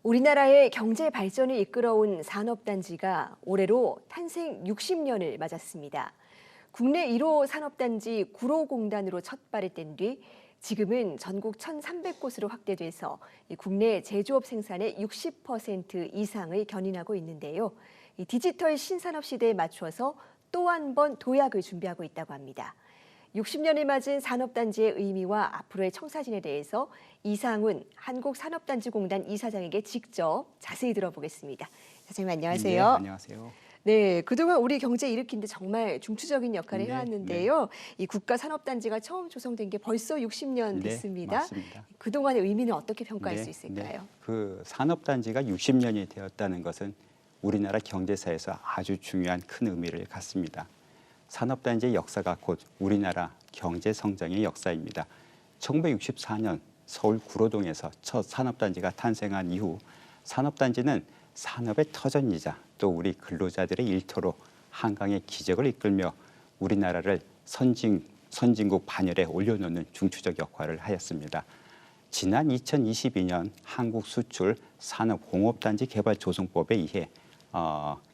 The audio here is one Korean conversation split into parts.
우리나라의 경제 발전을 이끌어온 산업단지가 올해로 탄생 60년을 맞았습니다. 국내 1호 산업단지 구로공단으로 첫 발을 뗀 뒤 지금은 전국 1,300곳으로 확대돼서 국내 제조업 생산의 60% 이상을 견인하고 있는데요. 이 디지털 신산업 시대에 맞춰서 또 한 번 도약을 준비하고 있다고 합니다. 60년을 맞은 산업단지의 의미와 앞으로의 청사진에 대해서 이상훈 한국산업단지공단 이사장에게 직접 자세히 들어보겠습니다. 사장님 안녕하세요. 네, 안녕하세요. 네, 그동안 우리 경제 일으키는데 정말 중추적인 역할을 네, 해왔는데요. 이 국가산업단지가 처음 조성된 게 벌써 60년 네, 됐습니다. 맞습니다. 그동안의 의미는 어떻게 평가할 네, 수 있을까요? 그 산업단지가 60년이 되었다는 것은 우리나라 경제사에서 아주 중요한 큰 의미를 갖습니다. 산업단지의 역사가 곧 우리나라 경제 성장의 역사입니다. 1964년 서울 구로동에서 첫 산업단지가 탄생한 이후 산업단지는 산업의 터전이자 또 우리 근로자들의 일터로 한강의 기적을 이끌며 우리나라를 선진국 반열에 올려놓는 중추적 역할을 하였습니다. 지난 2022년 한국수출산업공업단지개발조성법에 의해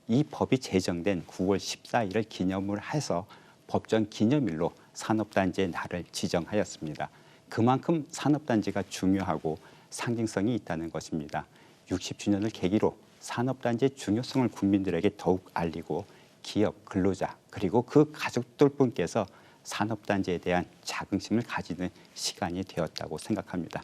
이 법이 제정된 9월 14일을 기념을 해서 법정 기념일로 산업단지의 날을 지정하였습니다. 그만큼 산업단지가 중요하고 상징성이 있다는 것입니다. 60주년을 계기로 산업단지의 중요성을 국민들에게 더욱 알리고 기업, 근로자 그리고 그 가족들분께서 산업단지에 대한 자긍심을 가지는 시간이 되었다고 생각합니다.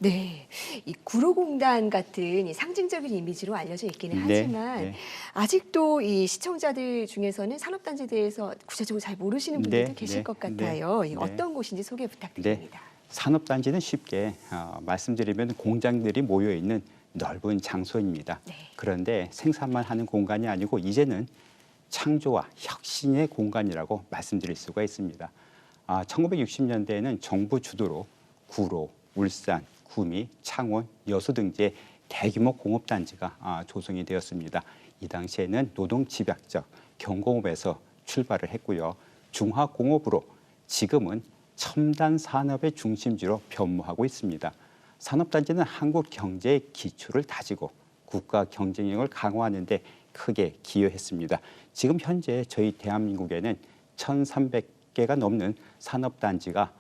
네, 이 구로공단 같은 이 상징적인 이미지로 알려져 있기는 하지만 아직도 이 시청자들 중에서는 산업단지에 대해서 구체적으로 잘 모르시는 분들도 계실 것 같아요. 어떤 곳인지 소개 부탁드립니다. 산업단지는 쉽게 말씀드리면 공장들이 모여 있는 넓은 장소입니다. 그런데 생산만 하는 공간이 아니고 이제는 창조와 혁신의 공간이라고 말씀드릴 수가 있습니다. 1960년대에는 정부 주도로 구로, 울산, 구미, 창원, 여수 등지의 대규모 공업단지가 조성이 되었습니다. 이 당시에는 노동집약적 경공업에서 출발을 했고요. 중화공업으로 지금은 첨단 산업의 중심지로 변모하고 있습니다. 산업단지는 한국 경제의 기초를 다지고 국가 경쟁력을 강화하는 데 크게 기여했습니다. 지금 현재 저희 대한민국에는 1,300개가 넘는 산업단지가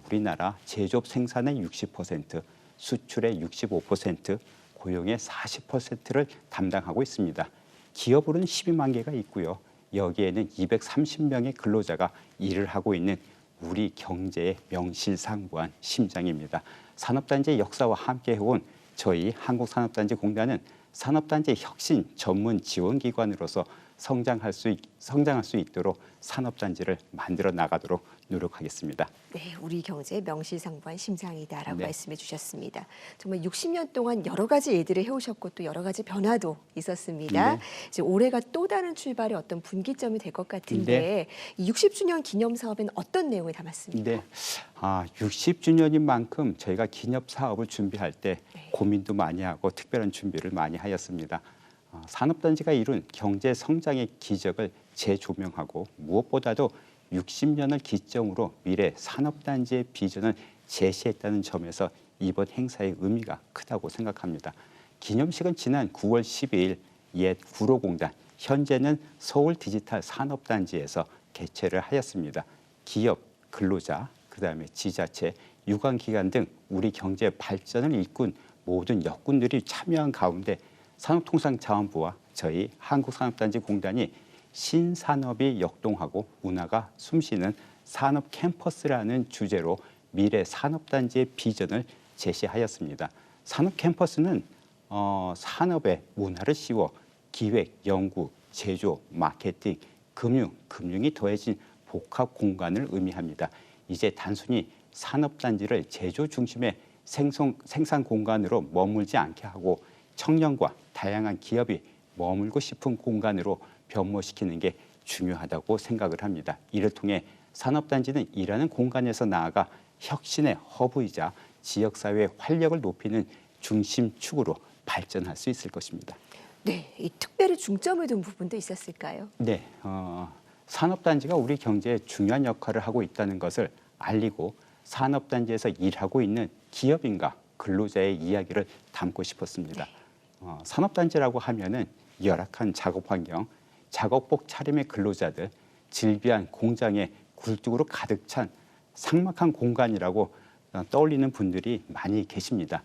우리나라 제조업 생산의 60%, 수출의 65%, 고용의 40%를 담당하고 있습니다. 기업으로는 12만 개가 있고요. 여기에는 230명의 근로자가 일을 하고 있는 우리 경제의 명실상부한 심장입니다. 산업단지의 역사와 함께 해온 저희 한국산업단지공단은 산업단지의 혁신 전문 지원기관으로서 성장할 수 있도록 산업단지를 만들어 나가도록 노력하겠습니다. 네, 우리 경제의 명실상부한 심장이다라고 말씀해 주셨습니다. 정말 60년 동안 여러 가지 일들을 해오셨고 또 여러 가지 변화도 있었습니다. 이제 올해가 또 다른 출발의 어떤 분기점이 될 것 같은데 이 60주년 기념 사업에는 어떤 내용을 담았습니까? 60주년인 만큼 저희가 기념 사업을 준비할 때 고민도 많이 하고 특별한 준비를 많이 하였습니다. 산업단지가 이룬 경제 성장의 기적을 재조명하고 무엇보다도 60년을 기점으로 미래 산업단지의 비전을 제시했다는 점에서 이번 행사의 의미가 크다고 생각합니다. 기념식은 지난 9월 12일 옛 구로공단, 현재는 서울 디지털 산업단지에서 개최를 하였습니다. 기업, 근로자, 그다음에 지자체, 유관기관 등 우리 경제 발전을 이끈 모든 역군들이 참여한 가운데 산업통상자원부와 저희 한국산업단지공단이 신산업이 역동하고 문화가 숨쉬는 산업 캠퍼스라는 주제로 미래 산업단지의 비전을 제시하였습니다. 산업 캠퍼스는 산업의 문화를 씌워 기획, 연구, 제조, 마케팅, 금융이 더해진 복합 공간을 의미합니다. 이제 단순히 산업단지를 제조 중심의 생산 공간으로 머물지 않게 하고 청년과 다양한 기업이 머물고 싶은 공간으로 변모시키는 게 중요하다고 생각을 합니다. 이를 통해 산업단지는 일하는 공간에서 나아가 혁신의 허브이자 지역사회의 활력을 높이는 중심축으로 발전할 수 있을 것입니다. 네, 이 특별히 중점을 둔 부분도 있었을까요? 네, 산업단지가 우리 경제에 중요한 역할을 하고 있다는 것을 알리고 산업단지에서 일하고 있는 기업인과 근로자의 이야기를 담고 싶었습니다. 산업단지라고 하면은 열악한 작업 환경, 작업복 차림의 근로자들, 질비한 공장의 굴뚝으로 가득 찬 삭막한 공간이라고 떠올리는 분들이 많이 계십니다.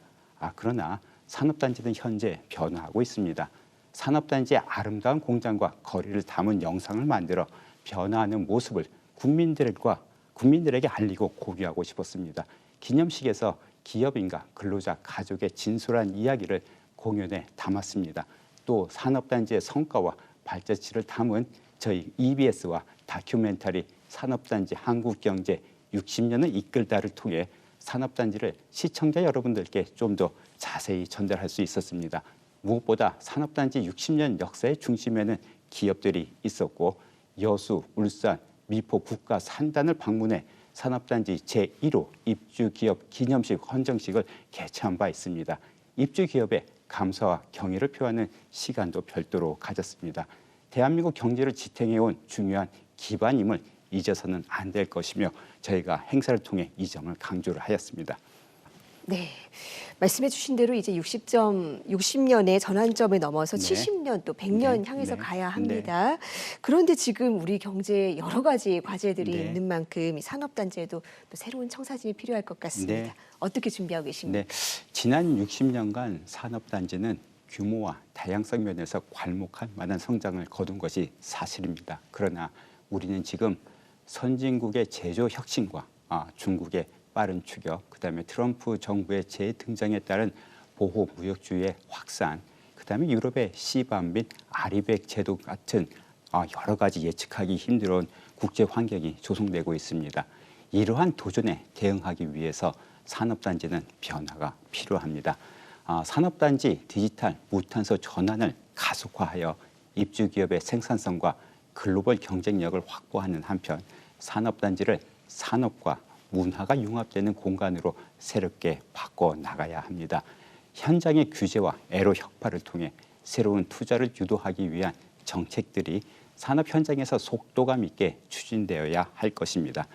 그러나 산업단지는 현재 변화하고 있습니다. 산업단지의 아름다운 공장과 거리를 담은 영상을 만들어 변화하는 모습을 국민들에게 알리고 공유하고 싶었습니다. 기념식에서 기업인과 근로자 가족의 진솔한 이야기를 공연에 담았습니다. 또 산업단지의 성과와 발자취를 담은 저희 EBS와 다큐멘터리 산업단지 한국경제 60년을 이끌다를 통해 산업단지를 시청자 여러분들께 좀 더 자세히 전달할 수 있었습니다. 무엇보다 산업단지 60년 역사의 중심에는 기업들이 있었고 여수, 울산, 미포 국가 산단을 방문해 산업단지 제1호 입주기업 기념식 헌정식을 개최한 바 있습니다. 입주기업의 감사와 경의를 표하는 시간도 별도로 가졌습니다. 대한민국 경제를 지탱해온 중요한 기반임을 잊어서는 안 될 것이며 저희가 행사를 통해 이 점을 강조를 하였습니다. 네, 말씀해 주신 대로 이제 60년의 전환점을 넘어서 네. 70년 또 100년 네. 향해서 네. 가야 합니다. 그런데 지금 우리 경제에 여러 가지 과제들이 네. 있는 만큼 이 산업단지에도 또 새로운 청사진이 필요할 것 같습니다. 네. 어떻게 준비하고 계십니까? 네, 지난 60년간 산업단지는 규모와 다양성 면에서 괄목할 만한 성장을 거둔 것이 사실입니다. 그러나 우리는 지금 선진국의 제조 혁신과 중국의 빠른 추격, 그다음에 트럼프 정부의 재등장에 따른 보호 무역주의의 확산, 그다음에 유럽의 시반 및 아리백 제도 같은 여러 가지 예측하기 힘들어온 국제 환경이 조성되고 있습니다. 이러한 도전에 대응하기 위해서 산업단지는 변화가 필요합니다. 산업단지 디지털 무탄소 전환을 가속화하여 입주기업의 생산성과 글로벌 경쟁력을 확보하는 한편 산업단지를 산업과 문화가 융합되는 공간으로 새롭게 바꿔 나가야 합니다. 현장의 규제와 애로 혁파를 통해 새로운 투자를 유도하기 위한 정책들이 산업 현장에서 속도감 있게 추진되어야 할 것입니다.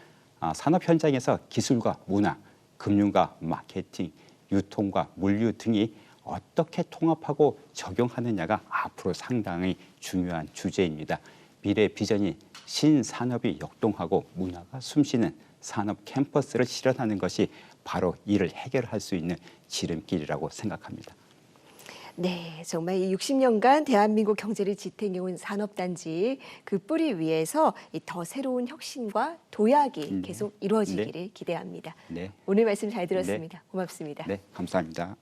산업 현장에서 기술과 문화, 금융과 마케팅, 유통과 물류 등이 어떻게 통합하고 적용하느냐가 앞으로 상당히 중요한 주제입니다. 미래 비전이 신산업이 역동하고 문화가 숨쉬는 산업 캠퍼스를 실현하는 것이 바로 이를 해결할 수 있는 지름길이라고 생각합니다. 네, 정말 이 60년간 대한민국 경제를 지탱해온 산업단지 그 뿌리 위에서 더 새로운 혁신과 도약이 계속 이루어지기를 기대합니다. 네. 오늘 말씀 잘 들었습니다. 고맙습니다. 네, 감사합니다.